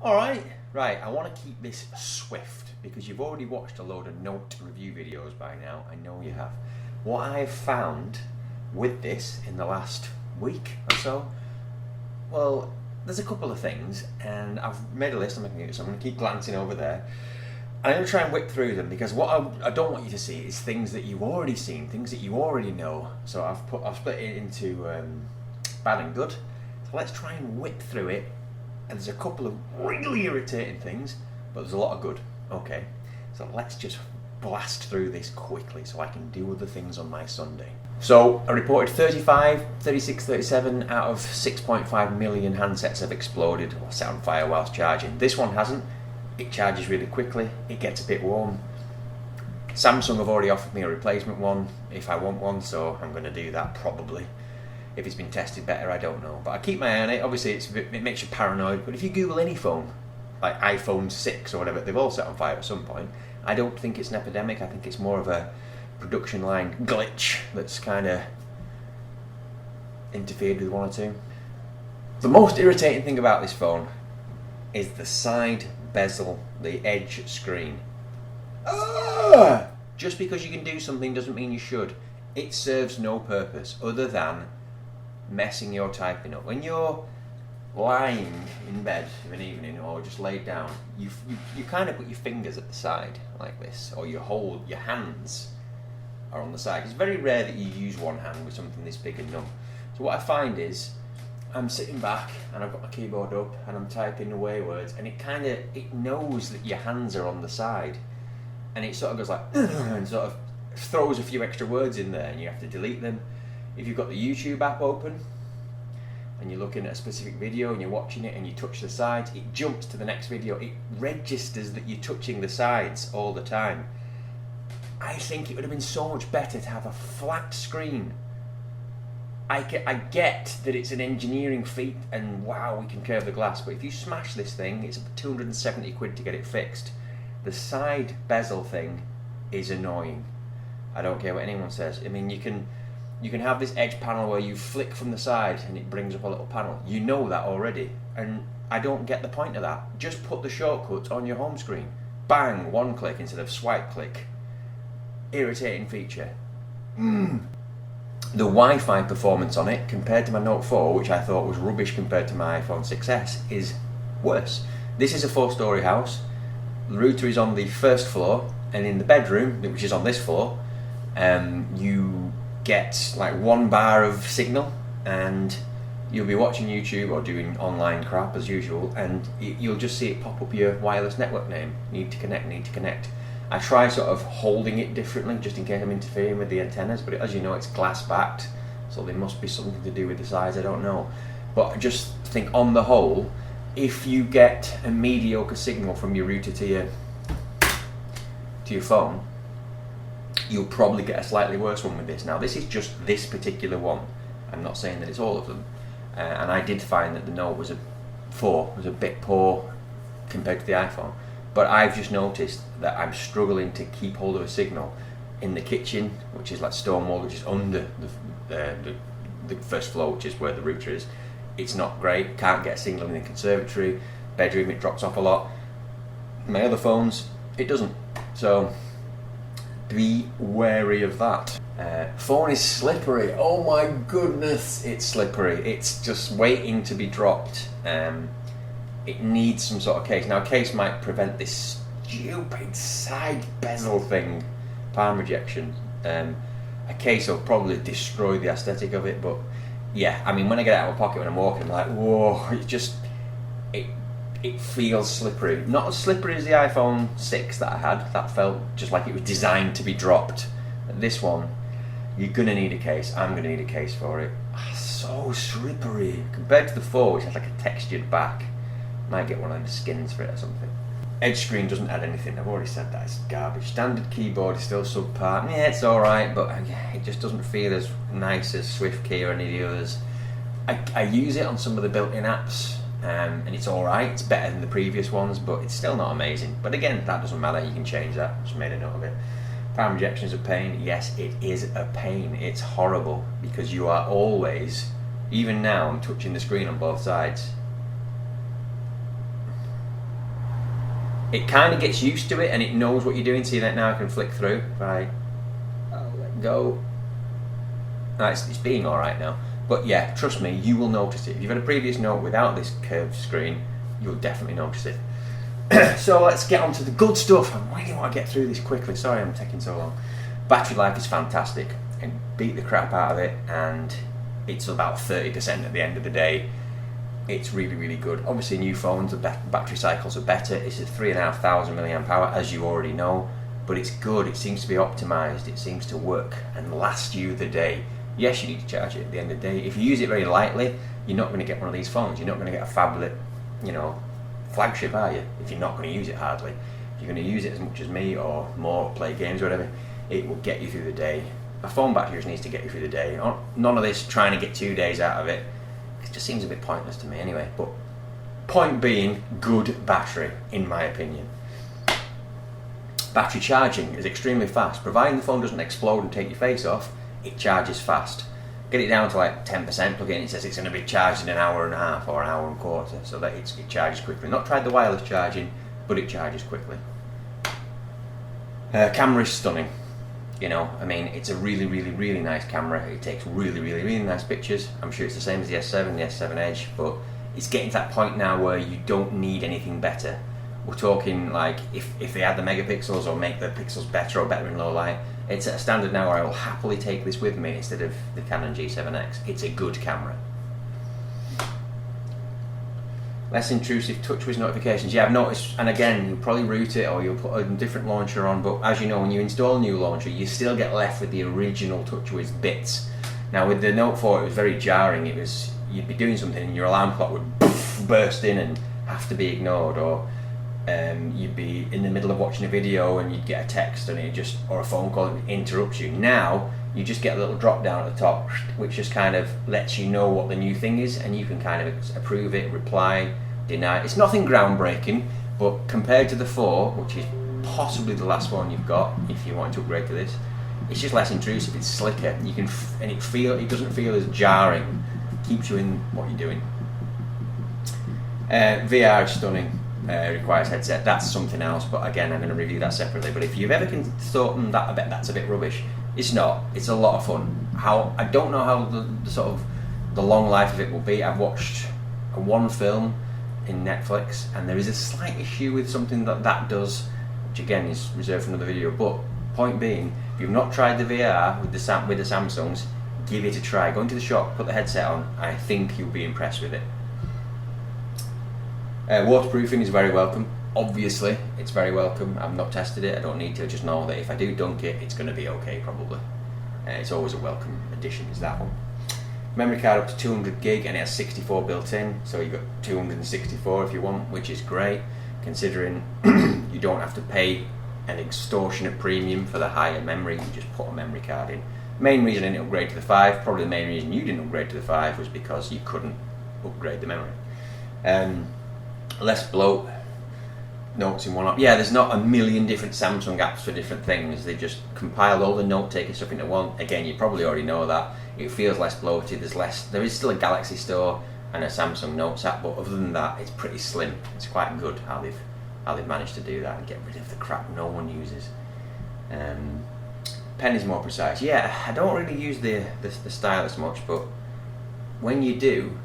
Alright, right, I want to keep this swift because you've already watched a load of note review videos by now. I know you have. What I've found with this in the last week or so, well, there's a couple of things, and I've made a list, I'm making it, so I'm going to keep glancing over there. And I'm going to try and whip through them because what I don't want you to see is things that you've already seen, things that you already know. So I've split it into bad and good. So let's try and whip through it. And there's a couple of really irritating things, but there's a lot of good. Okay, so let's just blast through this quickly so I can do other things on my Sunday. So I reported 35, 36, 37 out of 6.5 million handsets have exploded or set on fire whilst charging. This one hasn't. It charges really quickly, it gets a bit warm. Samsung have already offered me a replacement one if I want one, so I'm going to do that probably. If it's been tested better, I don't know. But I keep my eye on it. Obviously, it makes you paranoid. But if you Google any phone, like iPhone 6 or whatever, they've all set on fire at some point. I don't think it's an epidemic. I think it's more of a production line glitch that's kind of interfered with one or two. The most irritating thing about this phone is the side bezel, the edge screen. Just because you can do something doesn't mean you should. It serves no purpose other than messing your typing up. When you're lying in bed of an evening or just laid down, you kind of put your fingers at the side like this, or your hands are on the side. It's very rare that you use one hand with something this big and numb. So what I find is I'm sitting back and I've got my keyboard up and I'm typing away words, and it knows that your hands are on the side, and it sort of goes like and sort of throws a few extra words in there, and you have to delete them. If you've got the YouTube app open and you're looking at a specific video and you're watching it and you touch the sides, it jumps to the next video. It registers that you're touching the sides all the time. I think it would have been so much better to have a flat screen. I get that it's an engineering feat and wow, we can curve the glass, but if you smash this thing, it's 270 quid to get it fixed. The side bezel thing is annoying. I don't care what anyone says. I mean, you can have this edge panel where you flick from the side and it brings up a little panel. You know that already, and I don't get the point of that. Just put the shortcuts on your home screen. Bang, one click instead of swipe click. Irritating feature. The Wi-Fi performance on it compared to my Note 4, which I thought was rubbish compared to my iPhone 6s, is worse. This is a 4-storey house. The router is on the first floor, and in the bedroom, which is on this floor, you get like 1 bar of signal, and you'll be watching YouTube or doing online crap as usual, and you'll just see it pop up your wireless network name. Need to connect. I try sort of holding it differently just in case I'm interfering with the antennas, but as you know, it's glass backed, so there must be something to do with the size, I don't know. But I just think on the whole, if you get a mediocre signal from your router to your phone, you'll probably get a slightly worse one with this. Now, this is just this particular one. I'm not saying that it's all of them. And I did find that the Note was a bit poor compared to the iPhone. But I've just noticed that I'm struggling to keep hold of a signal in the kitchen, which is like stone wall, which is under the first floor, which is where the router is. It's not great. Can't get a signal in the conservatory. Bedroom, it drops off a lot. My other phones, it doesn't. So be wary of that. Phone is slippery. Oh my goodness, it's slippery. It's just waiting to be dropped. It needs some sort of case. Now, a case might prevent this stupid side bezel thing, palm rejection. A case will probably destroy the aesthetic of it, but yeah, I mean, when I get it out of my pocket when I'm walking, I'm like, whoa, it feels slippery. Not as slippery as the iPhone 6 that I had. That felt just like it was designed to be dropped. But this one, you're going to need a case. I'm going to need a case for it. So slippery. Compared to the 4, which has like a textured back. Might get one of the skins for it or something. Edge screen doesn't add anything. I've already said that. It's garbage. Standard keyboard is still subpar. Yeah, it's alright, but it just doesn't feel as nice as SwiftKey or any of the others. I use it on some of the built-in apps, and it's alright. It's better than the previous ones, but it's still not amazing. But again, that doesn't matter. You can change that. Just made a note of it. Palm rejection is a pain. Yes, it is a pain. It's horrible because you are always, even now, I'm touching the screen on both sides. It kind of gets used to it and it knows what you're doing. See that now I can flick through. If I let go, it's being alright now. But yeah, trust me, you will notice it. If you've had a previous Note without this curved screen, you'll definitely notice it. So let's get on to the good stuff. I really want to get through this quickly. Sorry I'm taking so long. Battery life is fantastic. And beat the crap out of it, and it's about 30% at the end of the day. It's really, really good. Obviously, new phones, the battery cycles are better. It's a 3,500 milliamp hour, as you already know, but it's good. It seems to be optimized. It seems to work and last you the day. Yes, you need to charge it at the end of the day. If you use it very lightly, you're not going to get one of these phones. You're not going to get a phablet, flagship, are you? If you're not going to use it hardly. If you're going to use it as much as me or more, play games or whatever, it will get you through the day. A phone battery just needs to get you through the day. None of this trying to get 2 days out of it. It just seems a bit pointless to me anyway. But point being, good battery, in my opinion. Battery charging is extremely fast. Providing the phone doesn't explode and take your face off, it charges fast. Get it down to like 10%, plug in, it says it's going to be charged in an hour and a half or an hour and a quarter, so that it charges quickly. Not tried the wireless charging, but it charges quickly. Camera is stunning. It's a really, really, really nice camera. It takes really, really, really nice pictures. I'm sure it's the same as the S7, the S7 Edge, but it's getting to that point now where you don't need anything better. We're talking like if they add the megapixels or make the pixels better or better in low light, it's at a standard now where I will happily take this with me instead of the Canon G7X. It's a good camera. Less intrusive TouchWiz notifications. Yeah, I've noticed, and again, you'll probably root it or you'll put a different launcher on, but as you know, when you install a new launcher, you still get left with the original TouchWiz bits. Now with the Note 4, it was very jarring. You'd be doing something and your alarm clock would burst in and have to be ignored, or you'd be in the middle of watching a video and you'd get a text and or a phone call that interrupts you. Now, you just get a little drop down at the top, which just kind of lets you know what the new thing is, and you can kind of approve it, reply, deny. It's nothing groundbreaking, but compared to the 4, which is possibly the last one you've got, if you want to upgrade to this, it's just less intrusive. It's slicker. It doesn't feel as jarring. Keeps you in what you're doing. VR is stunning. Requires headset. That's something else, but again, I'm going to review that separately. But if you've ever thought that that's a bit rubbish, it's not. It's a lot of fun. I don't know how the long life of it will be. I've watched one film in Netflix, and there is a slight issue with something that does, which again is reserved for another video. But point being, if you've not tried the VR with the Samsungs, give it a try. Go into the shop, put the headset on. I think you'll be impressed with it. Waterproofing is very welcome. Obviously, it's very welcome. I've not tested it. I don't need to. I just know that if I do dunk it, it's going to be okay probably. It's always a welcome addition, is that one. Memory card up to 200 gig, and it has 64 built in, so you've got 264 if you want, which is great, considering you don't have to pay an extortionate premium for the higher memory. You just put a memory card in. Main reason I didn't upgrade to the 5, probably the main reason you didn't upgrade to the 5 was because you couldn't upgrade the memory. Less bloat, notes in one app. Yeah, there's not a million different Samsung apps for different things. They just compiled all the note-taking stuff into one. Again, you probably already know that. It feels less bloated. There is still a Galaxy Store and a Samsung Notes app, but other than that, it's pretty slim. It's quite good how they've managed to do that and get rid of the crap no one uses. Pen is more precise. Yeah, I don't really use the stylus much, but when you do,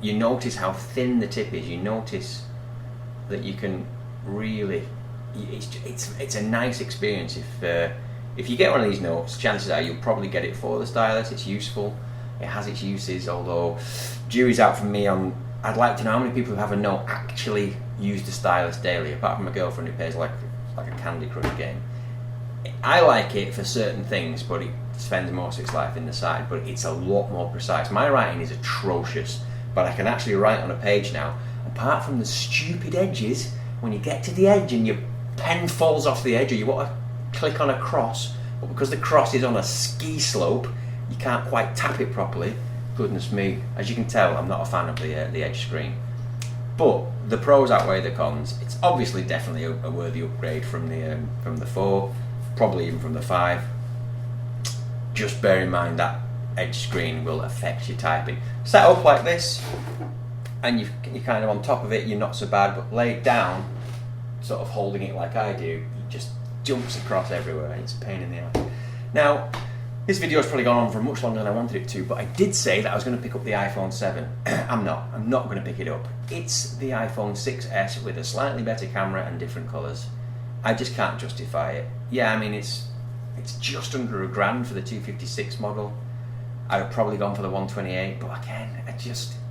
you notice how thin the tip is. You notice that you can really. It's a nice experience. If you get one of these notes, chances are you'll probably get it for the stylus. It's useful. It has its uses. Although jury's out from me on. I'd like to know how many people who have a note actually use the stylus daily, apart from my girlfriend who plays like a Candy Crush game. I like it for certain things, but it spends most of its life in the side. But it's a lot more precise. My writing is atrocious. But I can actually write on a page now. Apart from the stupid edges, when you get to the edge and your pen falls off the edge, or you want to click on a cross, but because the cross is on a ski slope, you can't quite tap it properly. Goodness me, as you can tell, I'm not a fan of the edge screen. But the pros outweigh the cons. It's obviously definitely a worthy upgrade from the 4, probably even from the 5. Just bear in mind that edge screen will affect your typing. Set up like this, and you're kind of on top of it, you're not so bad, but lay it down, sort of holding it like I do, it just jumps across everywhere. It's a pain in the ass. Now, this video's probably gone on for much longer than I wanted it to, but I did say that I was going to pick up the iPhone 7. I'm not going to pick it up. It's the iPhone 6S with a slightly better camera and different colours. I just can't justify it. Yeah, I mean, it's just under $1,000 for the 256 model. I'd have probably gone for the 128, but again,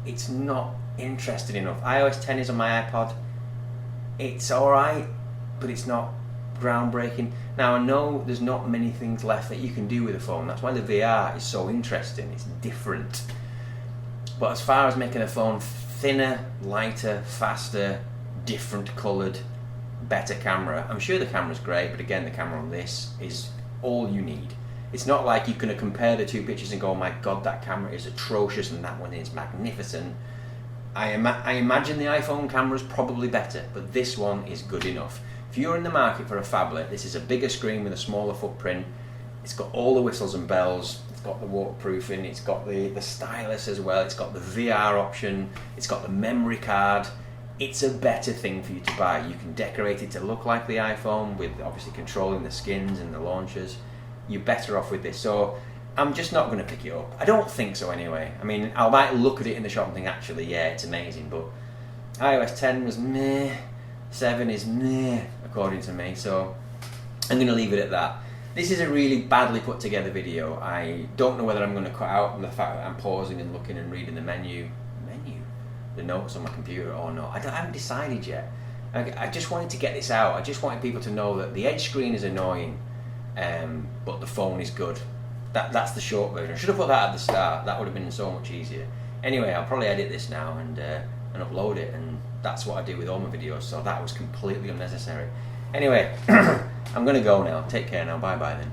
it's not interesting enough. iOS 10 is on my iPod. It's alright, but it's not groundbreaking. Now, I know there's not many things left that you can do with a phone. That's why the VR is so interesting. It's different. But as far as making a phone thinner, lighter, faster, different coloured, better camera, I'm sure the camera's great, but again, the camera on this is all you need. It's not like you can compare the two pictures and go, oh my god, that camera is atrocious and that one is magnificent. I imagine the iPhone camera's probably better, but this one is good enough. If you're in the market for a phablet, this is a bigger screen with a smaller footprint. It's got all the whistles and bells. It's got the waterproofing. It's got the stylus as well. It's got the VR option. It's got the memory card. It's a better thing for you to buy. You can decorate it to look like the iPhone with obviously controlling the skins and the launchers. You're better off with this. So I'm just not going to pick it up. I don't think so anyway. I mean, I might look at it in the shop and think, actually, yeah, it's amazing, but iOS 10 was meh, 7 is meh, according to me, so I'm going to leave it at that. This is a really badly put together video. I don't know whether I'm going to cut out the fact that I'm pausing and looking and reading the the notes on my computer or not. I haven't decided yet. I just wanted to get this out. I just wanted people to know that the edge screen is annoying, but the phone is good. That's the short version. I should have put that at the start. That would have been so much easier. Anyway, I'll probably edit this now and upload it, and that's what I do with all my videos, so that was completely unnecessary. Anyway, I'm going to go now. Take care now. Bye-bye then.